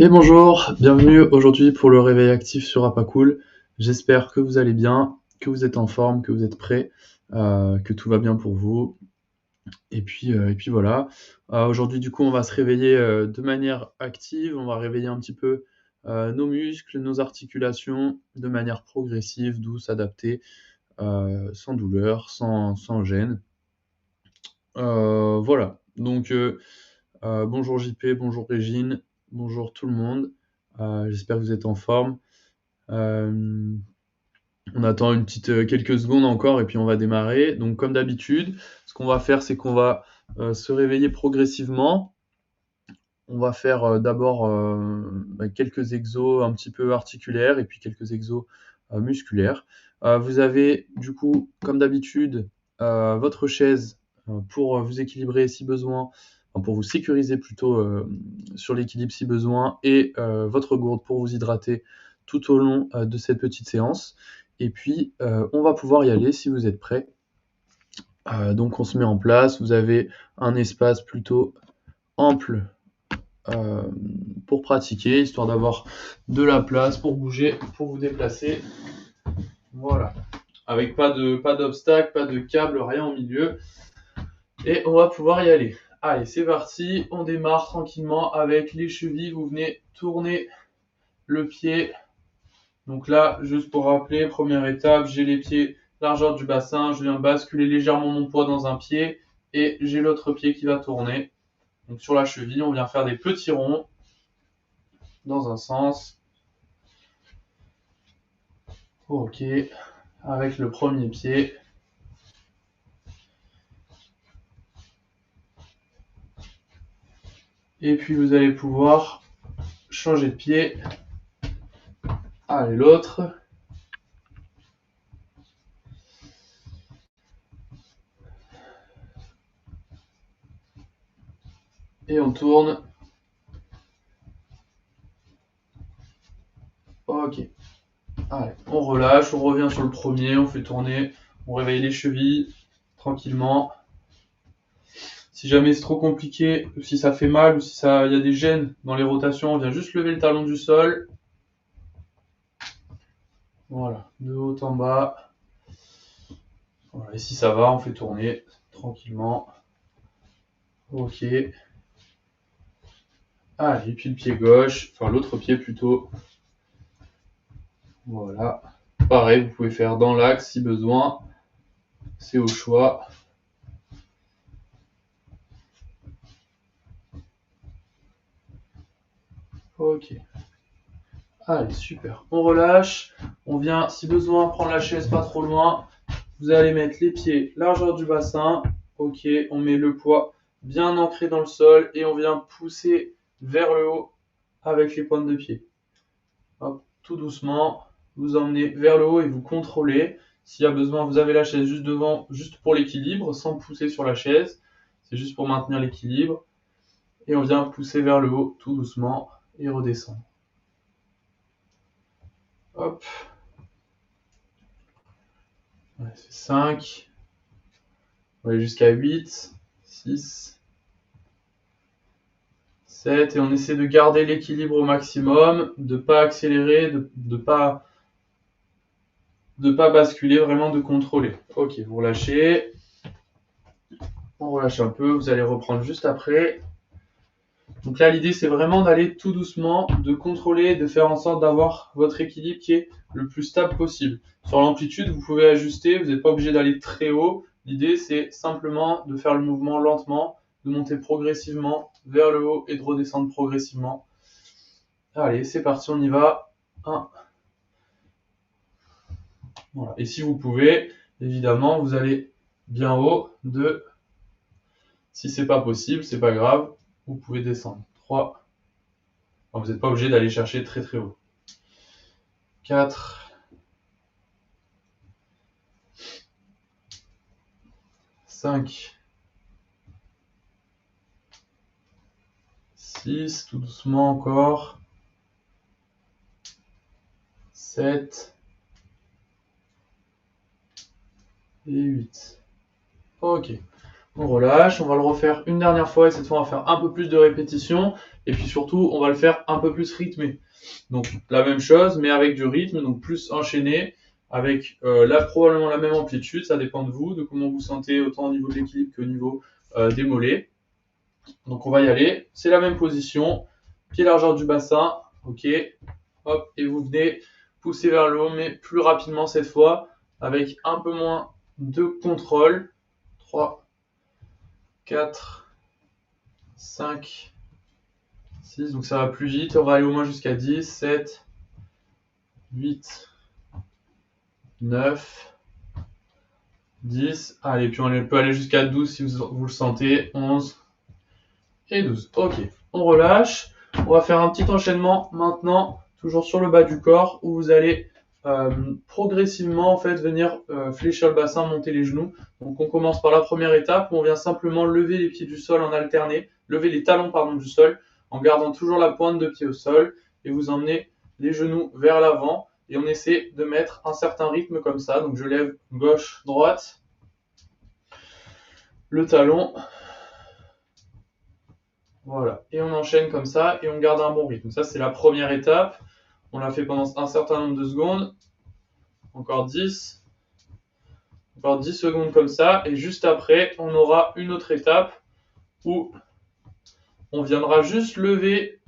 Et bonjour, bienvenue aujourd'hui pour le réveil actif sur Apacool. J'espère que vous allez bien, que vous êtes en forme, que vous êtes prêts, que tout va bien pour vous. Et puis voilà. Aujourd'hui, du coup, on va se réveiller de manière active. On va réveiller un petit peu nos muscles, nos articulations, de manière progressive, douce, adaptée, sans douleur, sans gêne. Voilà. Donc, bonjour JP, bonjour Régine, bonjour tout le monde. J'espère que vous êtes en forme. On attend quelques secondes encore et puis on va démarrer. Donc comme d'habitude, ce qu'on va faire, c'est qu'on va se réveiller progressivement. On va faire d'abord quelques exos un petit peu articulaires et puis quelques exos musculaires. Vous avez du coup, comme d'habitude, votre chaise pour vous équilibrer si besoin, enfin, pour vous sécuriser plutôt sur l'équilibre si besoin, et votre gourde pour vous hydrater tout au long de cette petite séance. Et puis, on va pouvoir y aller si vous êtes prêts. Donc on se met en place, vous avez un espace plutôt ample euh, pour pratiquer, histoire d'avoir de la place pour bouger, pour vous déplacer. Voilà. Avec pas d'obstacle, pas de câble, rien au milieu. Et on va pouvoir y aller. Allez, c'est parti. On démarre tranquillement avec les chevilles. Vous venez tourner le pied. Donc là, juste pour rappeler, première étape, j'ai les pieds largeur du bassin. Je viens basculer légèrement mon poids dans un pied et j'ai l'autre pied qui va tourner. Donc sur la cheville, on vient faire des petits ronds dans un sens. Ok, avec le premier pied. Et puis vous allez pouvoir changer de pied. Allez, l'autre. Et on tourne. Ok. Allez, on relâche, on revient sur le premier, on fait tourner, on réveille les chevilles tranquillement. Si jamais c'est trop compliqué, ou si ça fait mal, ou si ça, y a des gênes dans les rotations, on vient juste lever le talon du sol. Voilà, de haut en bas. Voilà, et si ça va, on fait tourner tranquillement. Ok. Allez, et puis le pied gauche, enfin l'autre pied plutôt. Voilà. Pareil, vous pouvez faire dans l'axe si besoin. C'est au choix. Ok. Allez, super. On relâche. On vient, si besoin, prendre la chaise pas trop loin. Vous allez mettre les pieds largeur du bassin. Ok, on met le poids bien ancré dans le sol et on vient pousser vers le haut avec les pointes de pied. Hop, tout doucement, vous emmenez vers le haut et vous contrôlez. S'il y a besoin, vous avez la chaise juste devant, juste pour l'équilibre, sans pousser sur la chaise. C'est juste pour maintenir l'équilibre. Et on vient pousser vers le haut tout doucement et redescendre. Hop. Ouais, c'est 5. On va aller jusqu'à 8, 6, 7. Et on essaie de garder l'équilibre au maximum, de ne pas accélérer, de ne pas basculer, vraiment de contrôler. Ok, vous relâchez. On relâche un peu, vous allez reprendre juste après. Donc là, l'idée, c'est vraiment d'aller tout doucement, de contrôler, de faire en sorte d'avoir votre équilibre qui est le plus stable possible. Sur l'amplitude, vous pouvez ajuster, vous n'êtes pas obligé d'aller très haut. L'idée, c'est simplement de faire le mouvement lentement, de monter progressivement vers le haut et de redescendre progressivement. Allez, c'est parti, on y va. 1. Voilà. Et si vous pouvez, évidemment, vous allez bien haut. 2. Si c'est pas possible, c'est pas grave, vous pouvez descendre. 3. Enfin, vous n'êtes pas obligé d'aller chercher très très haut. 4. 5. 6, tout doucement encore. 7. Et 8. Ok. On relâche, on va le refaire une dernière fois et cette fois on va faire un peu plus de répétitions et puis surtout on va le faire un peu plus rythmé. Donc la même chose mais avec du rythme, donc plus enchaîné, avec là probablement la même amplitude, ça dépend de vous, de comment vous sentez autant au niveau de l'équilibre qu'au niveau des mollets. Donc on va y aller, c'est la même position, pied largeur du bassin, ok, hop, et vous venez pousser vers le haut mais plus rapidement cette fois, avec un peu moins de contrôle. 3, 4, 5, 6, donc ça va plus vite, on va aller au moins jusqu'à 10, 7, 8, 9, 10, allez, puis on peut aller jusqu'à 12 si vous le sentez, 11 et 12. Ok, on relâche, on va faire un petit enchaînement maintenant, toujours sur le bas du corps, où vous allez progressivement en fait venir fléchir le bassin, monter les genoux. Donc on commence par la première étape où on vient simplement lever les pieds du sol en alterné, lever les talons pardon du sol en gardant toujours la pointe de pied au sol et vous emmenez les genoux vers l'avant et on essaie de mettre un certain rythme comme ça. Donc je lève gauche, droite, le talon, voilà, et on enchaîne comme ça et on garde un bon rythme. Ça c'est la première étape. On l'a fait pendant un certain nombre de secondes. Encore 10. Encore 10 secondes comme ça. Et juste après, on aura une autre étape où on viendra juste lever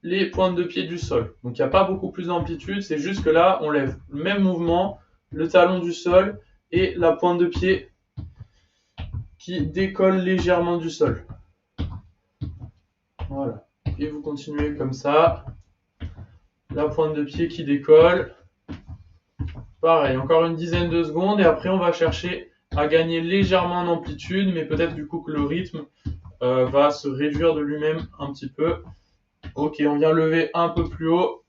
les pointes de pied du sol. Donc il n'y a pas beaucoup plus d'amplitude. C'est juste que là, on lève le même mouvement, le talon du sol et la pointe de pied qui décolle légèrement du sol. Voilà. Et vous continuez comme ça. La pointe de pied qui décolle. Pareil, encore une dizaine de secondes et après on va chercher à gagner légèrement en amplitude, mais peut-être du coup que le rythme va se réduire de lui-même un petit peu. Ok, on vient lever un peu plus haut.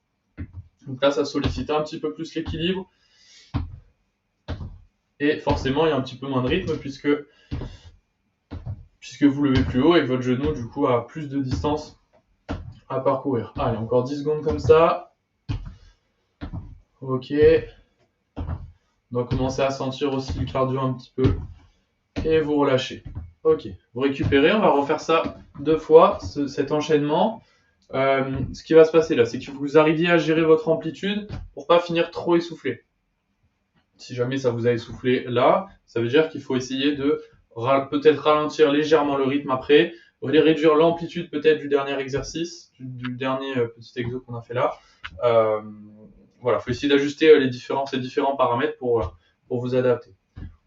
Donc là, ça sollicite un petit peu plus l'équilibre. Et forcément, il y a un petit peu moins de rythme puisque vous levez plus haut et que votre genou, du coup, a plus de distance à parcourir. Allez, encore 10 secondes comme ça. Ok. On doit commencer à sentir aussi le cardio un petit peu. Et vous relâchez. Ok, vous récupérez, on va refaire ça 2 fois, cet enchaînement. Ce qui va se passer là, c'est que vous arriviez à gérer votre amplitude pour pas finir trop essoufflé. Si jamais ça vous a essoufflé là, ça veut dire qu'il faut essayer de peut-être ralentir légèrement le rythme après, réduire l'amplitude peut-être du dernier exercice, du dernier petit exo qu'on a fait là. Voilà, il faut essayer d'ajuster ces différents paramètres pour vous adapter.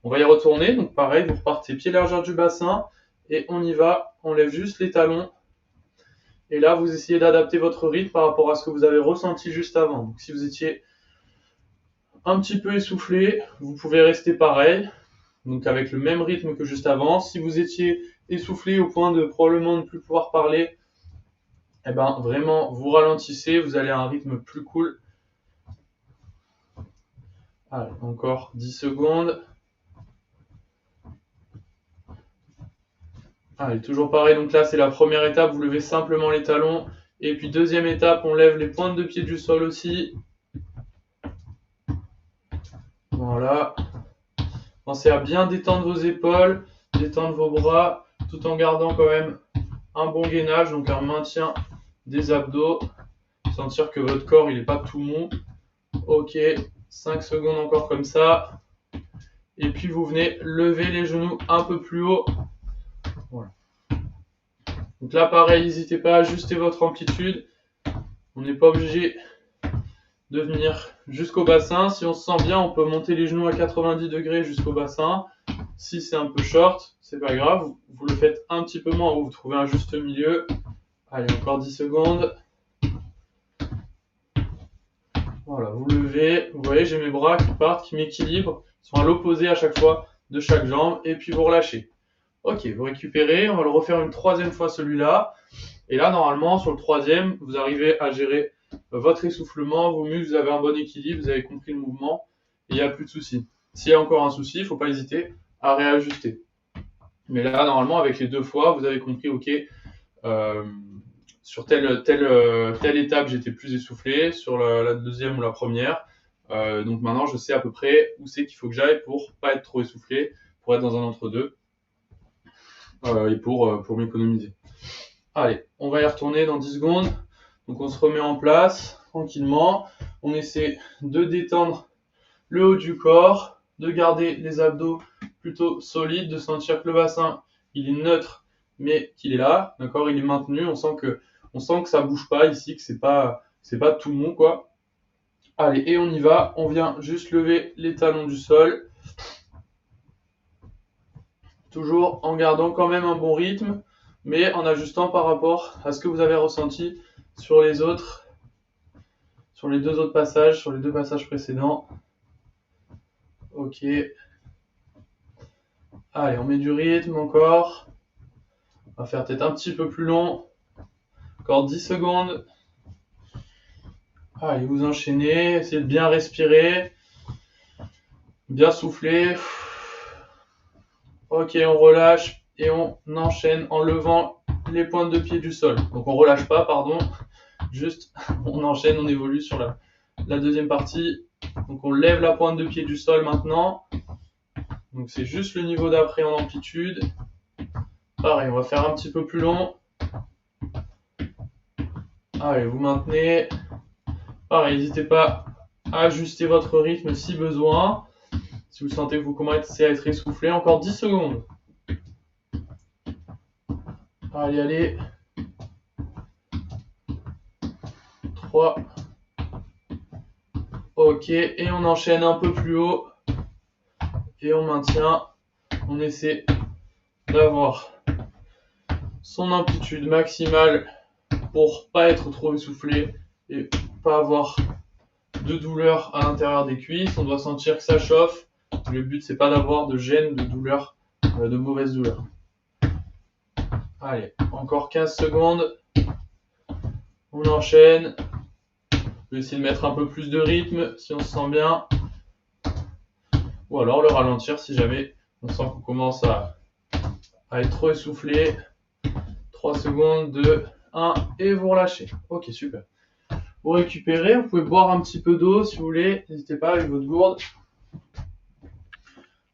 On va y retourner, donc pareil, vous repartez pied largeur du bassin et on y va, on lève juste les talons. Et là, vous essayez d'adapter votre rythme par rapport à ce que vous avez ressenti juste avant. Donc si vous étiez un petit peu essoufflé, vous pouvez rester pareil, donc avec le même rythme que juste avant. Si vous étiez essoufflé au point de probablement ne plus pouvoir parler, eh ben vraiment, vous ralentissez, vous allez à un rythme plus cool. Allez, encore 10 secondes. Allez, toujours pareil, donc là c'est la première étape, vous levez simplement les talons. Et puis deuxième étape, on lève les pointes de pied du sol aussi. Voilà. Pensez à bien détendre vos épaules, détendre vos bras, tout en gardant quand même un bon gainage, donc un maintien des abdos. Sentir que votre corps il n'est pas tout mou. Ok, 5 secondes encore comme ça. Et puis vous venez lever les genoux un peu plus haut. Voilà. Donc là pareil, n'hésitez pas à ajuster votre amplitude. On n'est pas obligé de venir jusqu'au bassin. Si on se sent bien, on peut monter les genoux à 90 degrés jusqu'au bassin. Si c'est un peu short, c'est pas grave. Vous le faites un petit peu moins, vous trouvez un juste milieu. Allez, encore 10 secondes. Voilà, vous levez. Vous voyez, j'ai mes bras qui partent, qui m'équilibrent. Ils sont à l'opposé à chaque fois de chaque jambe. Et puis vous relâchez. Ok, vous récupérez. On va le refaire une troisième fois celui-là. Et là, normalement, sur le troisième, vous arrivez à gérer votre essoufflement, vos muscles, vous avez un bon équilibre, vous avez compris le mouvement, et il n'y a plus de souci. S'il y a encore un souci, il ne faut pas hésiter à réajuster. Mais là, normalement, avec les 2 fois, vous avez compris, ok, sur telle étape, j'étais plus essoufflé, sur la deuxième ou la première. Donc maintenant, je sais à peu près où c'est qu'il faut que j'aille pour pas être trop essoufflé, pour être dans un entre-deux. et pour m'économiser. Allez, on va y retourner dans 10 secondes. Donc on se remet en place tranquillement. On essaie de détendre le haut du corps, de garder les abdos plutôt solides, de sentir que le bassin il est neutre mais qu'il est là, d'accord, il est maintenu. On sent que ça bouge pas ici, que c'est pas tout mou quoi. Allez, et on y va. On vient juste lever les talons du sol. Toujours en gardant quand même un bon rythme, mais en ajustant par rapport à ce que vous avez ressenti sur les deux autres passages, sur les 2 passages précédents. Ok. Allez, on met du rythme encore. On va faire peut-être un petit peu plus long. Encore 10 secondes. Allez, vous enchaînez. Essayez de bien respirer. Bien souffler. Ok, on relâche et on enchaîne en levant les pointes de pied du sol. Donc on relâche pas, pardon. Juste, on enchaîne, on évolue sur la deuxième partie. Donc on lève la pointe de pied du sol maintenant. Donc c'est juste le niveau d'après en amplitude. Pareil, on va faire un petit peu plus long. Allez, vous maintenez. Pareil, n'hésitez pas à ajuster votre rythme si besoin. Si vous sentez que vous commencez à être essoufflé, encore 10 secondes. Allez, allez. 3. Ok, et on enchaîne un peu plus haut. Et on maintient. On essaie d'avoir son amplitude maximale pour pas être trop essoufflé et pas avoir de douleur à l'intérieur des cuisses. On doit sentir que ça chauffe. Le but c'est pas d'avoir de gêne, de douleur, de mauvaise douleur. Allez, encore 15 secondes. On enchaîne. On peut essayer de mettre un peu plus de rythme si on se sent bien. Ou alors le ralentir si jamais on sent qu'on commence à être trop essoufflé. 3 secondes, 2, 1 et vous relâchez. Ok, super. Vous récupérez, vous pouvez boire un petit peu d'eau si vous voulez. N'hésitez pas avec votre gourde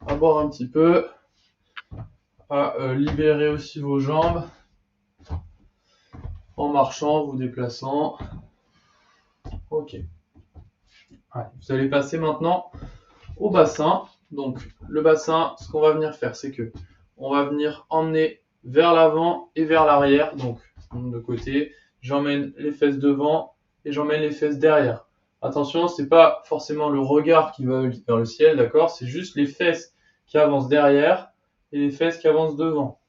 à boire un petit peu, à libérer aussi vos jambes en marchant, vous déplaçant. Ok. Allez, vous allez passer maintenant au bassin. Donc le bassin, ce qu'on va venir faire, c'est que on va venir emmener vers l'avant et vers l'arrière. Donc de côté, j'emmène les fesses devant et j'emmène les fesses derrière. Attention, c'est pas forcément le regard qui va vers le ciel, d'accord? C'est juste les fesses qui avancent derrière et les fesses qui avancent devant.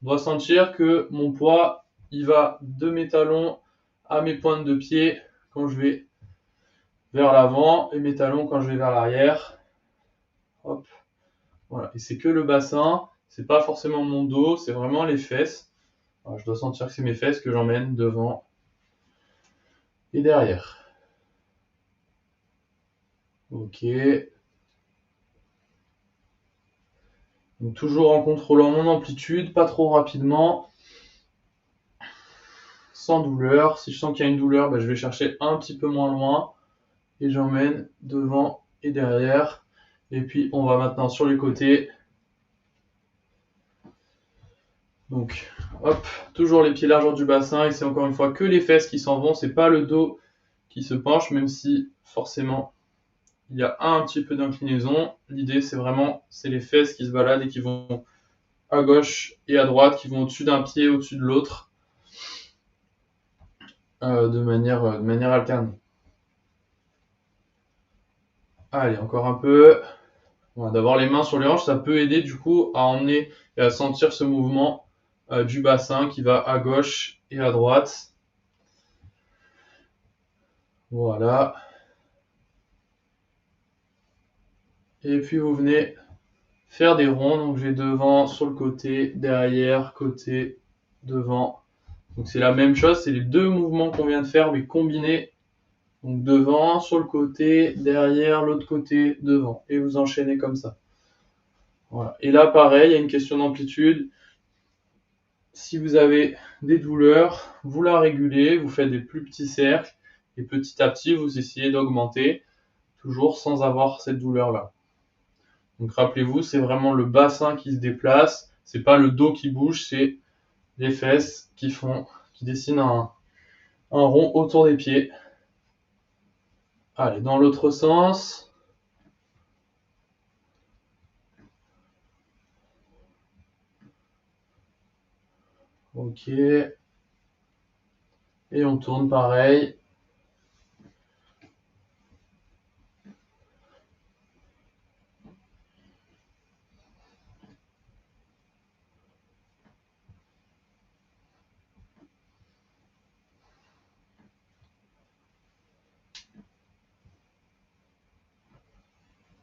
On doit sentir que mon poids, il va de mes talons à mes pointes de pied quand je vais vers l'avant et mes talons quand je vais vers l'arrière. Hop. Voilà. Et c'est que le bassin, c'est pas forcément mon dos, c'est vraiment les fesses. Alors, je dois sentir que c'est mes fesses que j'emmène devant et derrière. Ok. Donc toujours en contrôlant mon amplitude, pas trop rapidement, sans douleur. Si je sens qu'il y a une douleur, je vais chercher un petit peu moins loin et j'emmène devant et derrière. Et puis on va maintenant sur les côtés. Donc hop, toujours les pieds largeur du bassin et c'est encore une fois que les fesses qui s'en vont, c'est pas le dos qui se penche, même si forcément il y a un petit peu d'inclinaison. L'idée c'est les fesses qui se baladent et qui vont à gauche et à droite, qui vont au-dessus d'un pied, au-dessus de l'autre, de manière alternée. Allez, encore un peu. Voilà, d'avoir les mains sur les hanches, ça peut aider du coup à emmener et à sentir ce mouvement du bassin qui va à gauche et à droite. Voilà. Et puis vous venez faire des ronds. Donc j'ai devant, sur le côté, derrière, côté, devant. Donc c'est la même chose, c'est les deux mouvements qu'on vient de faire, mais combinés. Donc devant, sur le côté, derrière, l'autre côté, devant. Et vous enchaînez comme ça. Voilà. Et là, pareil, il y a une question d'amplitude. Si vous avez des douleurs, vous la régulez, vous faites des plus petits cercles. Et petit à petit, vous essayez d'augmenter, toujours sans avoir cette douleur-là. Donc rappelez-vous, c'est vraiment le bassin qui se déplace. C'est pas le dos qui bouge, c'est les fesses qui dessinent un rond autour des pieds. Allez, dans l'autre sens. Ok. Et on tourne pareil.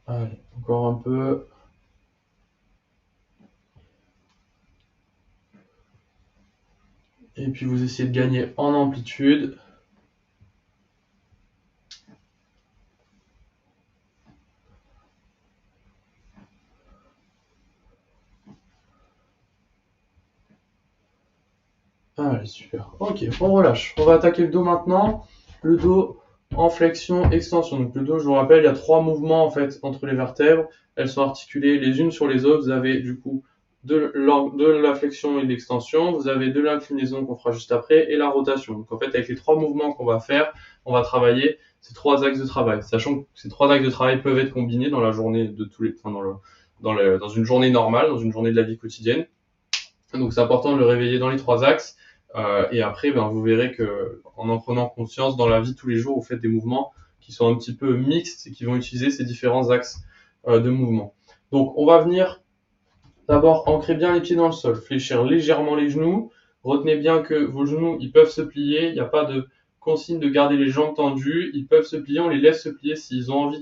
Allez, encore un peu. Et puis vous essayez de gagner en amplitude. Allez, super. Ok, on relâche. On va attaquer le dos maintenant. Le dos en flexion, extension. Donc le dos, je vous rappelle, il y a 3 mouvements en fait entre les vertèbres. Elles sont articulées les unes sur les autres. Vous avez du coup de la flexion et de l'extension. Vous avez de l'inclinaison qu'on fera juste après et la rotation. Donc en fait, avec les 3 mouvements qu'on va faire, on va travailler ces 3 axes de travail. Sachant que ces 3 axes de travail peuvent être combinés dans la journée de tous les, enfin dans une journée normale, dans une journée de la vie quotidienne. Donc c'est important de le réveiller dans les 3 axes. Et après, vous verrez que en prenant conscience dans la vie de tous les jours, vous faites des mouvements qui sont un petit peu mixtes et qui vont utiliser ces différents axes de mouvement. Donc on va venir d'abord ancrer bien les pieds dans le sol, fléchir légèrement les genoux. Retenez bien que vos genoux, ils peuvent se plier. Il n'y a pas de consigne de garder les jambes tendues. Ils peuvent se plier, on les laisse se plier s'ils ont envie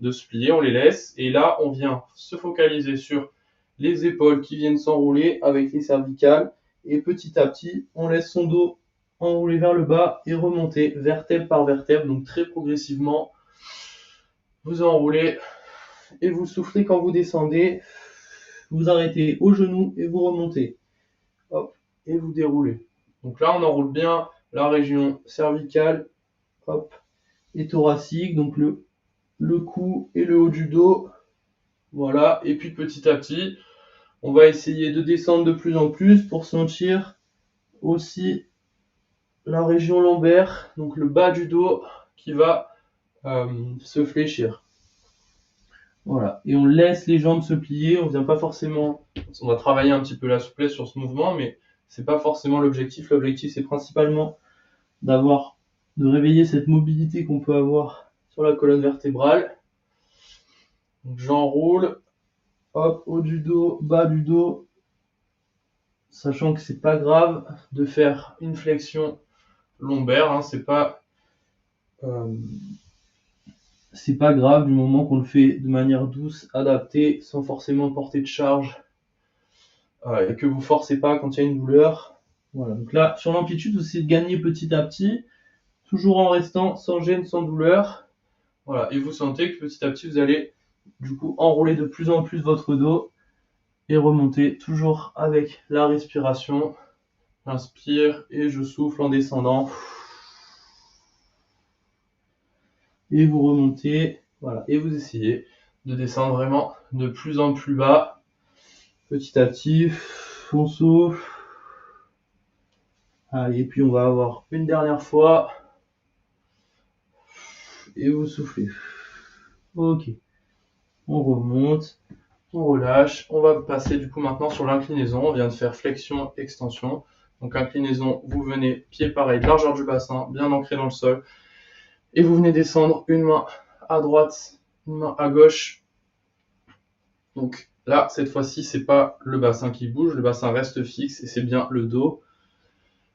de se plier, on les laisse. Et là, on vient se focaliser sur les épaules qui viennent s'enrouler avec les cervicales. Et petit à petit, on laisse son dos enrouler vers le bas et remonter vertèbre par vertèbre. Donc très progressivement, vous enroulez et vous soufflez quand vous descendez. Vous arrêtez au genou et vous remontez. Hop, et vous déroulez. Donc là, on enroule bien la région cervicale, hop, et thoracique, donc le cou et le haut du dos. Voilà, et puis petit à petit, on va essayer de descendre de plus en plus pour sentir aussi la région lombaire, donc le bas du dos qui va se fléchir. Voilà, et on laisse les jambes se plier, on vient pas forcément, on va travailler un petit peu la souplesse sur ce mouvement, mais c'est pas forcément l'objectif. L'objectif, c'est principalement de réveiller cette mobilité qu'on peut avoir sur la colonne vertébrale. Donc j'enroule, hop, haut du dos, bas du dos, sachant que c'est pas grave de faire une flexion lombaire, hein, c'est pas grave du moment qu'on le fait de manière douce, adaptée, sans forcément porter de charge, et que vous forcez pas quand il y a une douleur. Voilà. Donc là, sur l'amplitude, vous essayez de gagner petit à petit, toujours en restant sans gêne, sans douleur. Voilà. Et vous sentez que petit à petit, vous allez du coup enrouler de plus en plus votre dos et remonter toujours avec la respiration. J'inspire et je souffle en descendant. Et vous remontez, voilà, et vous essayez de descendre vraiment de plus en plus bas, petit à petit, on souffle. Allez, et puis on va avoir une dernière fois, et vous soufflez. Ok, on remonte, on relâche, on va passer du coup maintenant sur l'inclinaison, on vient de faire flexion, extension. Donc inclinaison, vous venez, pied pareil, largeur du bassin, bien ancré dans le sol, et vous venez descendre une main à droite, une main à gauche. Donc là, cette fois-ci, c'est pas le bassin qui bouge, le bassin reste fixe et c'est bien le dos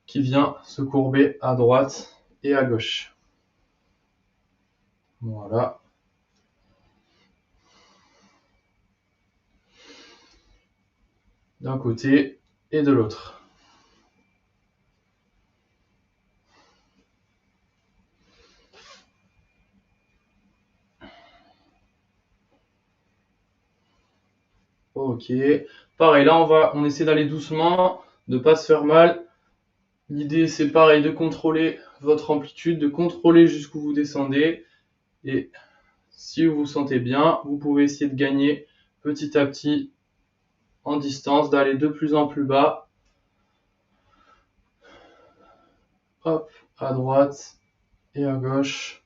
qui vient se courber à droite et à gauche. Voilà. D'un côté et de l'autre. Ok. Pareil, là, on essaie d'aller doucement, de pas se faire mal. L'idée, c'est pareil, de contrôler votre amplitude, de contrôler jusqu'où vous descendez. Et si vous vous sentez bien, vous pouvez essayer de gagner petit à petit en distance, d'aller de plus en plus bas. Hop, à droite et à gauche.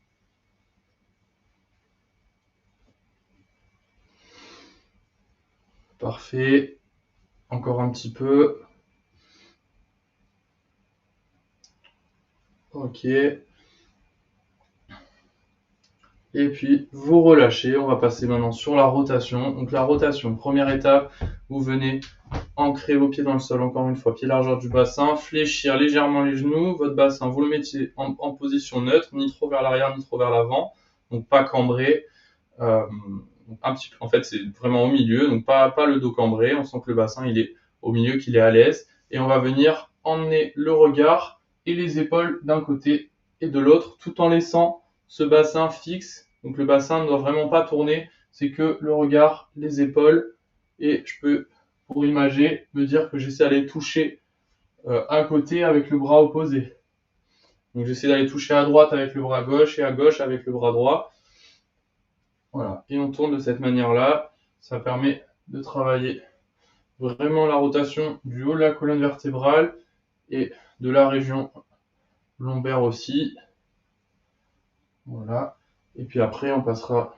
Parfait. Encore un petit peu. Ok. Et puis, vous relâchez. On va passer maintenant sur la rotation. Donc, la rotation, première étape, vous venez ancrer vos pieds dans le sol, encore une fois, pied largeur du bassin, fléchir légèrement les genoux. Votre bassin, vous le mettez en position neutre, ni trop vers l'arrière, ni trop vers l'avant. Donc, pas cambré. Un petit peu, en fait, c'est vraiment au milieu. Donc, pas le dos cambré. On sent que le bassin, il est au milieu, qu'il est à l'aise. Et on va venir emmener le regard et les épaules d'un côté et de l'autre, tout en laissant ce bassin fixe. Donc le bassin ne doit vraiment pas tourner, c'est que le regard, les épaules, et je peux, pour imager, me dire que j'essaie d'aller toucher un côté avec le bras opposé. Donc j'essaie d'aller toucher à droite avec le bras gauche et à gauche avec le bras droit. Voilà, et on tourne de cette manière-là. Ça permet de travailler vraiment la rotation du haut de la colonne vertébrale et de la région lombaire aussi. Voilà. Et puis après, on passera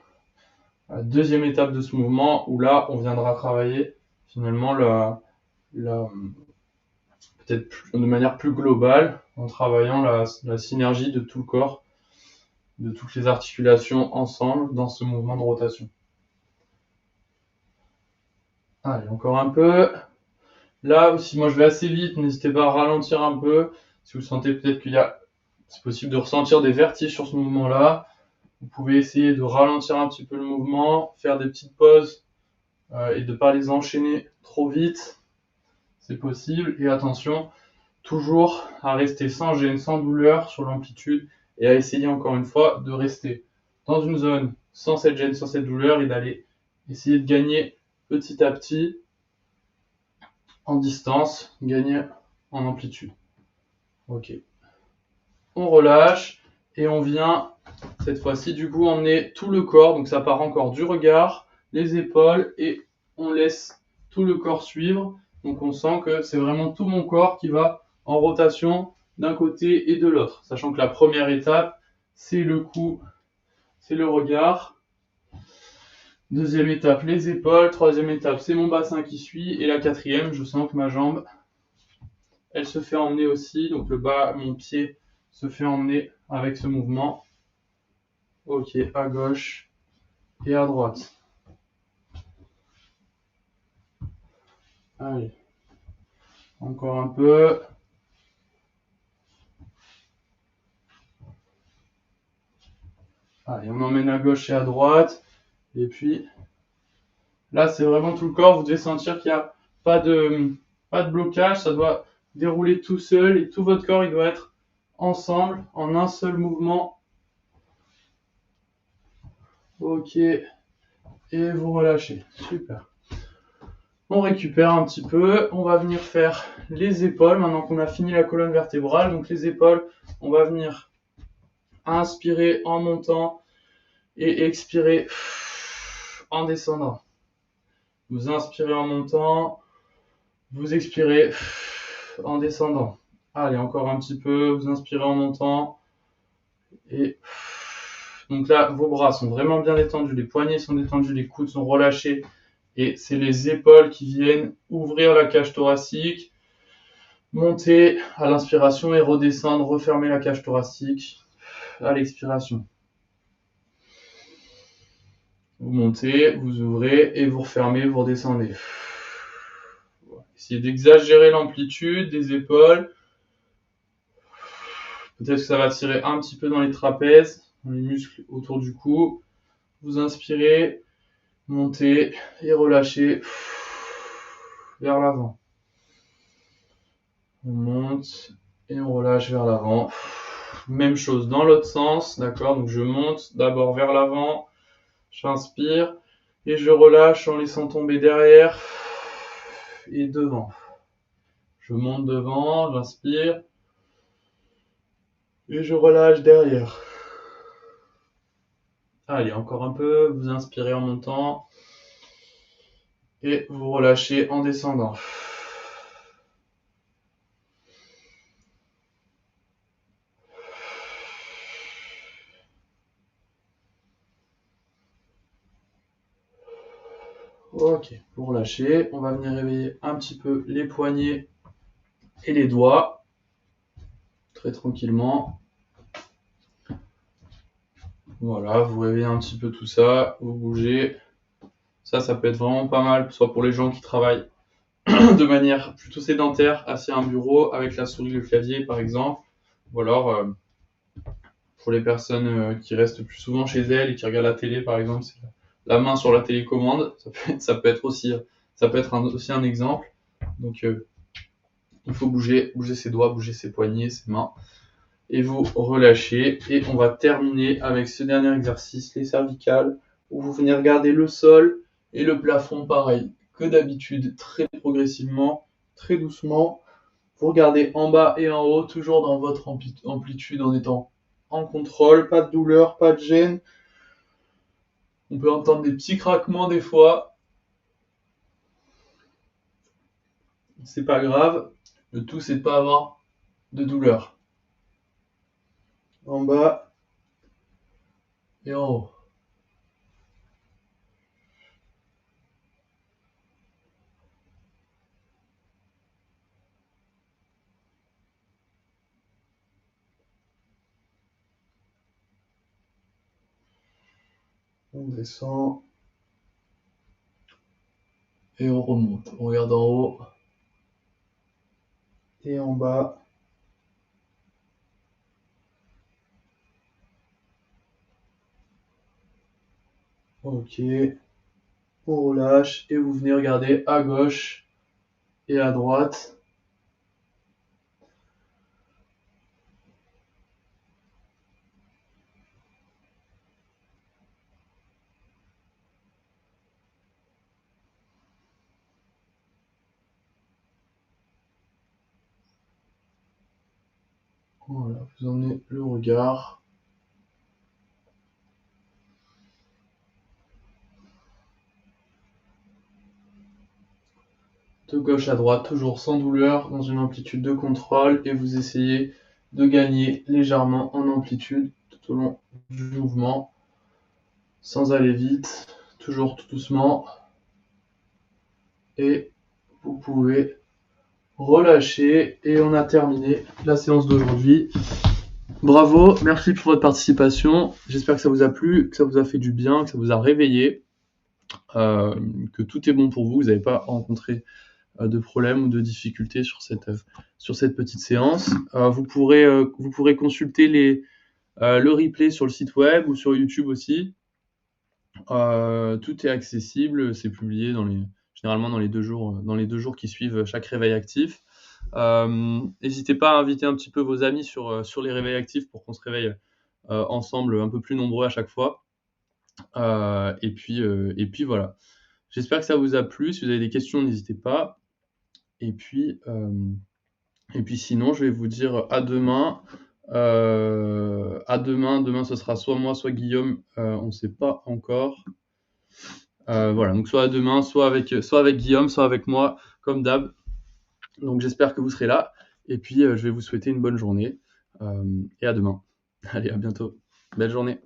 à la deuxième étape de ce mouvement où là, on viendra travailler finalement peut-être de manière plus globale en travaillant la synergie de tout le corps, de toutes les articulations ensemble dans ce mouvement de rotation. Allez, encore un peu. Là aussi, moi je vais assez vite, n'hésitez pas à ralentir un peu. Si vous sentez peut-être c'est possible de ressentir des vertiges sur ce mouvement-là. Vous pouvez essayer de ralentir un petit peu le mouvement, faire des petites pauses et de ne pas les enchaîner trop vite. C'est possible. Et attention, toujours à rester sans gêne, sans douleur sur l'amplitude et à essayer encore une fois de rester dans une zone sans cette gêne, sans cette douleur et d'aller essayer de gagner petit à petit en distance, gagner en amplitude. Ok. On relâche et on vient cette fois-ci du coup emmener tout le corps, donc ça part encore du regard, les épaules et on laisse tout le corps suivre. Donc on sent que c'est vraiment tout mon corps qui va en rotation d'un côté et de l'autre. Sachant que la première étape, c'est le cou, c'est le regard. Deuxième étape, les épaules. Troisième étape, c'est mon bassin qui suit. Et la quatrième, je sens que ma jambe, elle se fait emmener aussi. Donc le bas, mon pied se fait emmener avec ce mouvement. Ok, à gauche et à droite. Allez. Encore un peu. Allez, on emmène à gauche et à droite. Et puis, là, c'est vraiment tout le corps. Vous devez sentir qu'il n'y a pas de blocage. Ça doit dérouler tout seul. Et tout votre corps, il doit être ensemble, en un seul mouvement. Ok. Et vous relâchez. Super. On récupère un petit peu. On va venir faire les épaules. Maintenant qu'on a fini la colonne vertébrale. Donc, les épaules, on va venir inspirer en montant et expirer en descendant. Vous inspirez en montant, vous expirez en descendant. Allez, encore un petit peu, vous inspirez en montant. Et donc là, vos bras sont vraiment bien détendus, les poignets sont détendus, les coudes sont relâchés. Et c'est les épaules qui viennent ouvrir la cage thoracique, monter à l'inspiration et redescendre, refermer la cage thoracique à l'expiration. Vous montez, vous ouvrez et vous refermez, vous redescendez. Essayez d'exagérer l'amplitude des épaules. Peut-être que ça va tirer un petit peu dans les trapèzes, dans les muscles autour du cou. Vous inspirez, montez et relâchez vers l'avant. On monte et on relâche vers l'avant. Même chose dans l'autre sens, d'accord? Donc je monte d'abord vers l'avant, j'inspire et je relâche en laissant tomber derrière et devant. Je monte devant, j'inspire et je relâche derrière. Allez, encore un peu, vous inspirez en montant et vous relâchez en descendant. Ok, vous relâchez. On va venir réveiller un petit peu les poignets et les doigts, très tranquillement. Voilà, vous réveillez un petit peu tout ça, vous bougez. Ça peut être vraiment pas mal, soit pour les gens qui travaillent de manière plutôt sédentaire, assis à un bureau, avec la souris et le clavier par exemple, ou alors pour les personnes qui restent plus souvent chez elles et qui regardent la télé par exemple, c'est la main sur la télécommande, ça peut être aussi un exemple. Donc il faut bouger ses doigts, bouger ses poignets, ses mains, et vous relâchez. Et on va terminer avec ce dernier exercice, les cervicales, où vous venez regarder le sol et le plafond pareil que d'habitude, très progressivement, très doucement. Vous regardez en bas et en haut, toujours dans votre amplitude, en étant en contrôle, pas de douleur, pas de gêne. On peut entendre des petits craquements des fois. C'est pas grave. Le tout, c'est de pas avoir de douleur. En bas et en haut. On descend et on remonte. On regarde en haut et en bas. Ok. On relâche et vous venez regarder à gauche et à droite. Voilà, vous emmenez le regard. De gauche à droite, toujours sans douleur, dans une amplitude de contrôle, et vous essayez de gagner légèrement en amplitude tout au long du mouvement, sans aller vite, toujours tout doucement. Et vous pouvez relâcher, et on a terminé la séance d'aujourd'hui. Bravo, merci pour votre participation. J'espère que ça vous a plu, que ça vous a fait du bien, que ça vous a réveillé, que tout est bon pour vous, vous n'avez pas rencontré de problèmes ou de difficultés sur cette petite séance. Vous pourrez consulter le replay sur le site web ou sur YouTube aussi. Tout est accessible, c'est publié généralement dans les 2 jours qui suivent chaque réveil actif. N'hésitez pas à inviter un petit peu vos amis sur les réveils actifs pour qu'on se réveille ensemble un peu plus nombreux à chaque fois. Et puis voilà. J'espère que ça vous a plu. Si vous avez des questions, n'hésitez pas. Et puis sinon, je vais vous dire à demain. À demain. Demain, ce sera soit moi, soit Guillaume. On ne sait pas encore. Voilà, donc soit à demain, soit avec Guillaume, soit avec moi, comme d'hab. Donc j'espère que vous serez là. Et puis je vais vous souhaiter une bonne journée. Et à demain. Allez, à bientôt. Belle journée.